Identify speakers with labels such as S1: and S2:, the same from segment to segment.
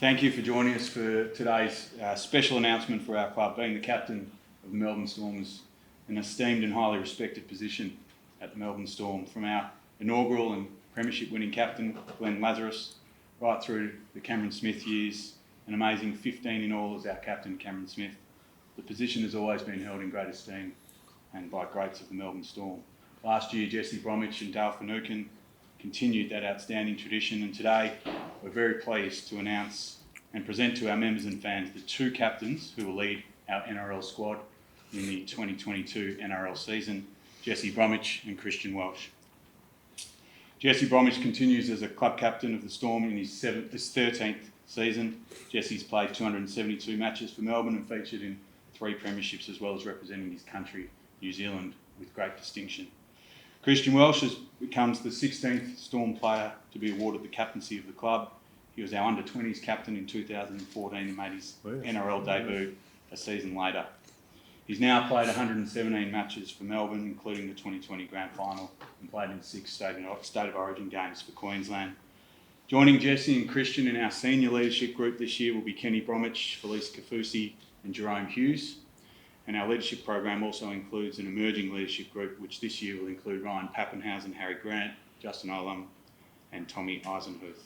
S1: Thank you for joining us for today's special announcement for our club. Being the captain of the Melbourne Storm is an esteemed and highly respected position at the Melbourne Storm. From our inaugural and premiership winning captain, Glenn Lazarus, right through the Cameron Smith years, an amazing 15 in all as our captain, Cameron Smith. The position has always been held in great esteem and by greats of the Melbourne Storm. Last year, Jesse Bromwich and Dale Finucane continued that outstanding tradition, and today we're very pleased to announce and present to our members and fans the two captains who will lead our NRL squad in the 2022 NRL season, Jesse Bromwich and Christian Welch. Jesse Bromwich continues as a club captain of the Storm in his 13th season. Jesse's played 272 matches for Melbourne and featured in 3 premierships, as well as representing his country, New Zealand, with great distinction. Christian Welch becomes the 16th Storm player to be awarded the captaincy of the club. He was our under-20s captain in 2014 and made his NRL debut a season later. He's now played 117 matches for Melbourne, including the 2020 Grand Final, and played in 6 State of Origin games for Queensland. Joining Jesse and Christian in our senior leadership group this year will be Kenny Bromwich, Felice Kafusi and Jerome Hughes. And our leadership program also includes an emerging leadership group, which this year will include Ryan Pappenhausen, Harry Grant, Justin Olam and Tommy Eisenhuth.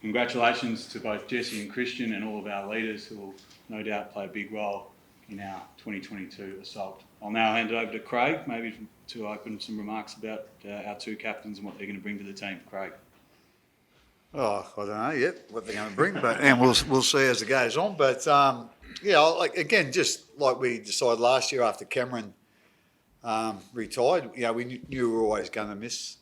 S1: Congratulations to both Jesse and Christian and all of our leaders who will no doubt play a big role in our 2022 assault. I'll now hand it over to Craig, maybe to open some remarks about our two captains and what they're going to bring to the team. Craig.
S2: Oh, I don't know yet what they're going to bring, and we'll see as it goes on. But just like we decided last year after Cameron retired, we knew we were always going to miss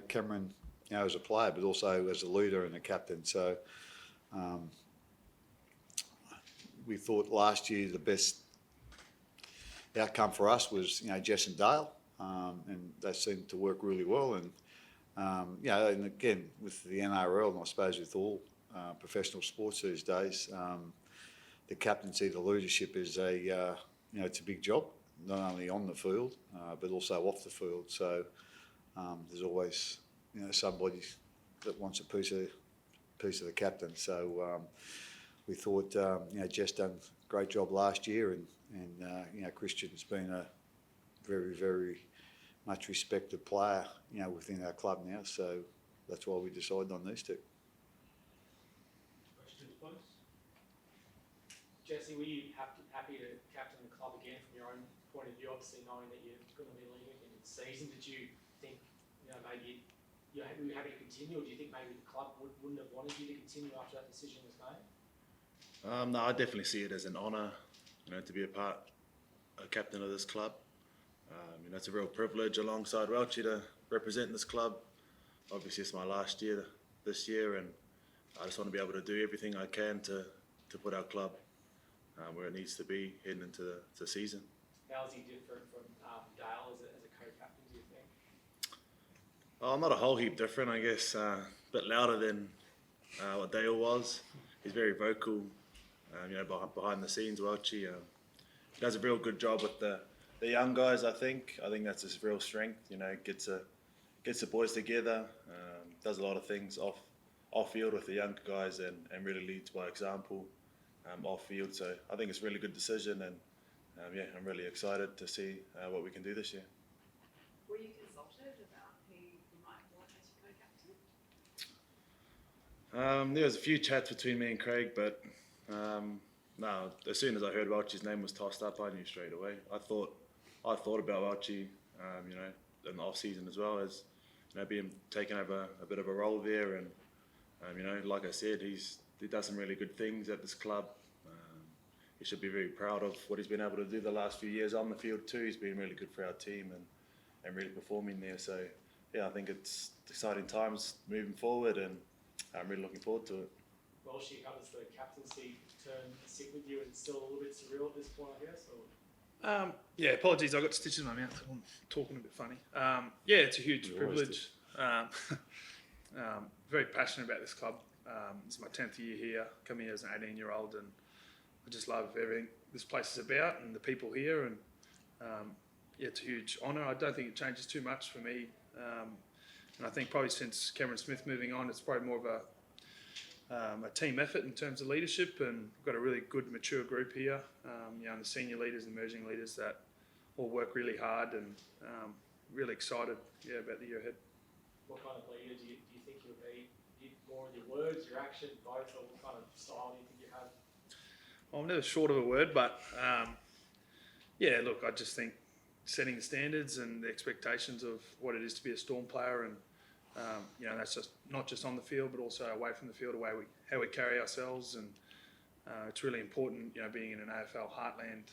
S2: Cameron, as a player, but also as a leader and a captain. So we thought last year the best outcome for us was Jess and Dale, and they seemed to work really well. And and again, with the NRL, and I suppose with all professional sports these days, the captaincy, the leadership is it's a big job, not only on the field, but also off the field. So there's always, somebody that wants a piece of the captain. So we thought, Jess done a great job last year, and Christian's been a very, very much respected player, within our club now. So that's why we decided on these two.
S3: Questions, please. Jesse, were you happy to captain the club again from your own point of view, obviously knowing that you're going to be leading at the end of the season? Did you think, maybe were you happy to continue, or do you think maybe the club wouldn't have wanted you to continue after that decision was made?
S4: No, I definitely see it as an honour, to be a captain of this club. It's a real privilege alongside Welch to represent this club. Obviously, it's my last year this year, and I just want to be able to do everything I can to put our club where it needs to be heading into the season.
S3: How is he different from Dale as a co-captain, do you think?
S4: Oh, not a whole heap different, I guess. A bit louder than what Dale was. He's very vocal, behind the scenes. Welchie does a real good job with the young guys. I think that's his real strength. Gets the boys together. Does a lot of things off field with the younger guys, and really leads by example off field. So I think it's a really good decision, and I'm really excited to see what we can do this year.
S5: Were you consulted about who you might want as your co-captain?
S4: There was a few chats between me and Craig, but no. As soon as I heard Welchie's name was tossed up, I knew straight away. I thought about Welchie, in the off season as well, as being taking over a bit of a role there, and like I said, he does some really good things at this club. He should be very proud of what he's been able to do the last few years on the field too. He's been really good for our team and really performing there. So I think it's exciting times moving forward, and I'm really looking forward to it.
S3: Welch, how does the captaincy turn sit with you? It's still a little bit surreal at this point, I guess? Or?
S6: Apologies, I got stitches in my mouth. I'm talking a bit funny. It's a huge privilege. Very passionate about this club. It's my 10th year here, coming here as an 18-year-old, and I just love everything this place is about and the people here, and it's a huge honour. I don't think it changes too much for me, and I think probably since Cameron Smith moving on, it's probably more of a team effort in terms of leadership, and we've got a really good, mature group here. And the senior leaders and emerging leaders that all work really hard, and really excited, about the year ahead.
S3: What kind of leader do you think you'll be? More in your words, your action, both, or what kind of style do you think you have?
S6: Well, I'm never short of a word, but look, I just think setting the standards and the expectations of what it is to be a Storm player, and that's just not just on the field, but also away from the field, how we carry ourselves, and it's really important, being in an AFL heartland,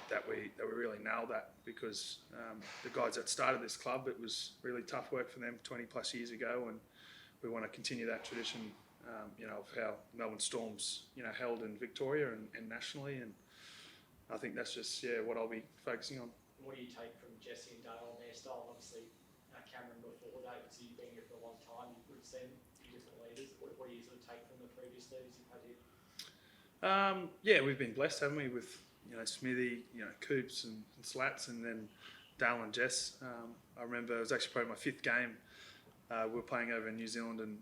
S6: that we really nail that, because the guys that started this club, it was really tough work for them 20 plus years ago, and we want to continue that tradition, of how Melbourne Storm's, held in Victoria and nationally, and I think that's just what I'll be focusing on.
S3: What do you take from Jesse and Dale and their style? Obviously, Cameron before that, because you've been here for a long time, you would have seen a few different leaders. What do you sort of take from the previous leaders you've had here?
S6: We've been blessed, haven't we, with Smithy, Coops and Slats, and then Dale and Jess. I remember it was actually probably my 5th game. We were playing over in New Zealand, and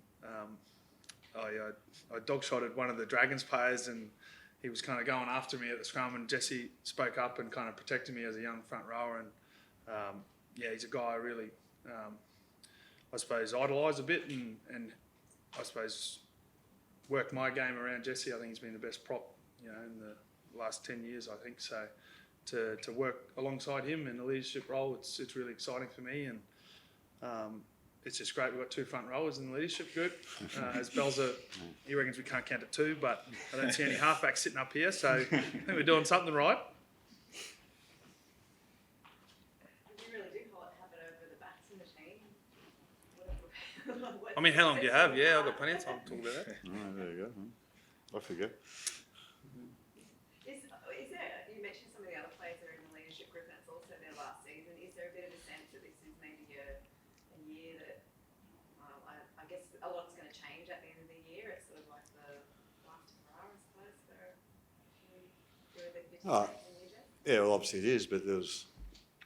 S6: I dog-shotted one of the Dragons players, and he was kind of going after me at the scrum, and Jesse spoke up and kind of protected me as a young front rower, and he's a guy I really, I suppose, idolise a bit, and I suppose work my game around Jesse. I think he's been the best prop, in the last 10 years, I think. So to work alongside him in the leadership role, it's really exciting for me, and it's just great. We've got 2 front rowers in the leadership group. As Belzer, he reckons we can't count to 2, but I don't see any halfbacks sitting up here, so I think we're doing something right.
S5: You really do have it over the backs in the team.
S6: I mean, how long do you have? I've got plenty of time to talk about that.
S2: Oh, there you go. I forget.
S5: Is there, you mentioned some of the other players that are in the leadership group, and it's also their last season. Is there a bit of a sense that this is maybe a year that, I guess a lot's going to change at the end of the year? It's sort of like the last hurrah, I suppose, for a bit of
S2: Oh,
S5: in the year.
S2: yeah, well, obviously it is, but there was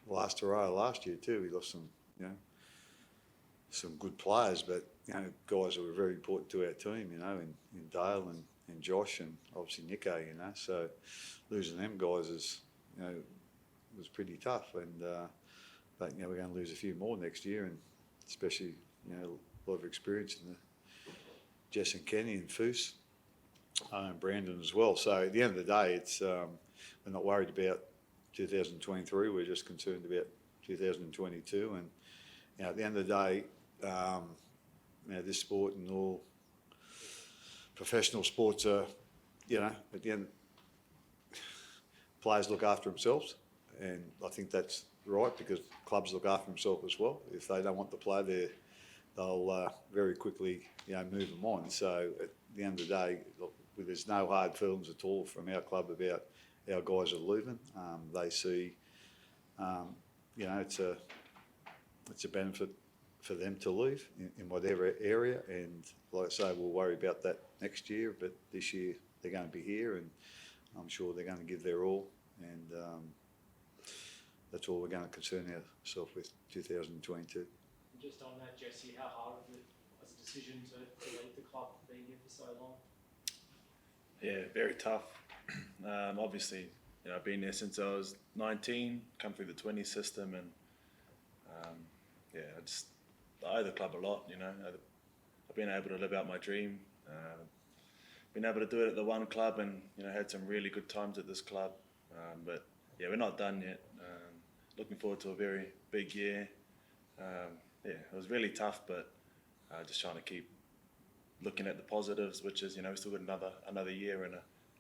S2: last hurrah last year too. We lost some good players, but guys that were very important to our team, in Dale and Josh, and obviously Nico, so losing them guys is, was pretty tough, and but we're going to lose a few more next year, and especially a lot of experience in the Jess and Kenny and Foose, and Brandon as well. So at the end of the day, it's we're not worried about 2023. We're just concerned about 2022, and at the end of the day, this sport and all professional sports are, at the end, players look after themselves, and I think that's right, because clubs look after themselves as well. If they don't want the player, they'll very quickly, move them on. So at the end of the day, look, there's no hard feelings at all from our club about our guys are leaving. They see, it's a benefit for them to leave in whatever area, and like I say, we'll worry about that next year, but this year they're going to be here, and I'm sure they're going to give their all, and that's all we're going to concern ourselves with 2022.
S3: Just on that, Jesse, how hard was it as a decision to leave the club, being here for so long?
S4: Yeah, very tough. Obviously, I've been there since I was 19, come through the 20 system, and I owe the club a lot. I've been able to live out my dream, been able to do it at the one club, and had some really good times at this club. But we're not done yet. Looking forward to a very big year. It was really tough, but just trying to keep looking at the positives, which is we still got another year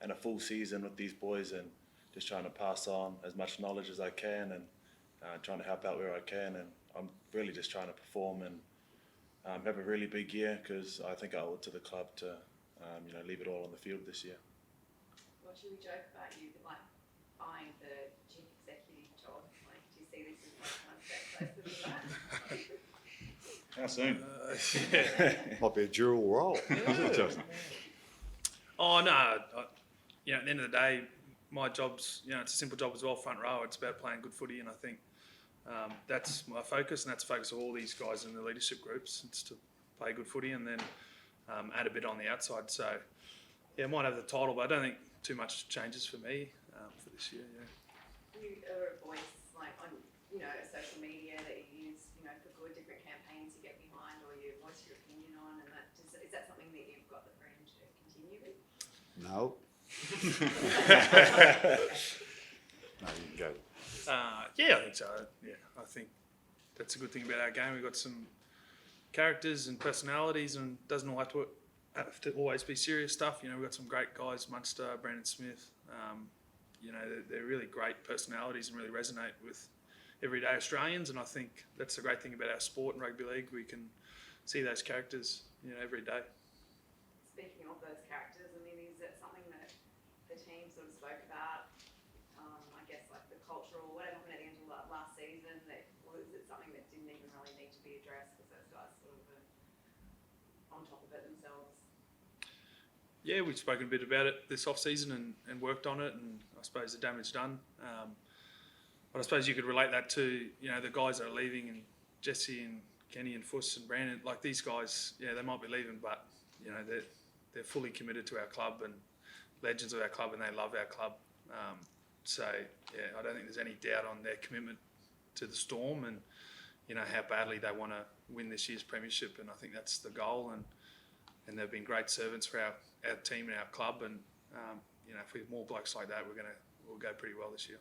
S4: and a full season with these boys, and just trying to pass on as much knowledge as I can, and trying to help out where I can, and I'm really just trying to perform and have a really big year, because I think I owe it to the club to leave it all on the field this year.
S5: What should we joke about you buying the chief executive job? Do you see this as one step closer to that?
S1: How soon?
S2: Might be a dual role.
S6: Oh no, at the end of the day, my job's it's a simple job as well, front row. It's about playing good footy, and I think that's my focus, and that's the focus of all these guys in the leadership groups. It's to play good footy, and then add a bit on the outside. So, yeah, might have the title, but I don't think too much changes for me for this year. Yeah.
S5: You are a voice like on social media that you use for good different campaigns you get behind or you voice your opinion on, and is that something that you've got the freedom to continue with?
S2: No. No, you can go.
S6: Yeah, I think so. Yeah, I think that's a good thing about our game. We've got some characters and personalities, and it doesn't all have to always be serious stuff. We've got some great guys, Munster, Brandon Smith. They're really great personalities and really resonate with everyday Australians, and I think that's the great thing about our sport and rugby league. We can see those characters, every day.
S5: Speaking of those characters, I mean, is that something that the team sort of spoke about? I guess like the cultural, what happened at the end of last season, or is it something that didn't even really need to be addressed because those guys sort of were on top of it themselves?
S6: Yeah, we've spoken a bit about it this off-season and worked on it, and I suppose the damage done. But I suppose you could relate that to, the guys that are leaving, and Jesse and Kenny and Fuss and Brandon. Like these guys, yeah, they might be leaving, but, they're fully committed to our club and legends of our club, and they love our club. So, yeah, I don't think there's any doubt on their commitment to the Storm and, how badly they want to win this year's premiership. And I think that's the goal. And they've been great servants for our team and our club. And, if we have more blokes like that, we'll go pretty well this year.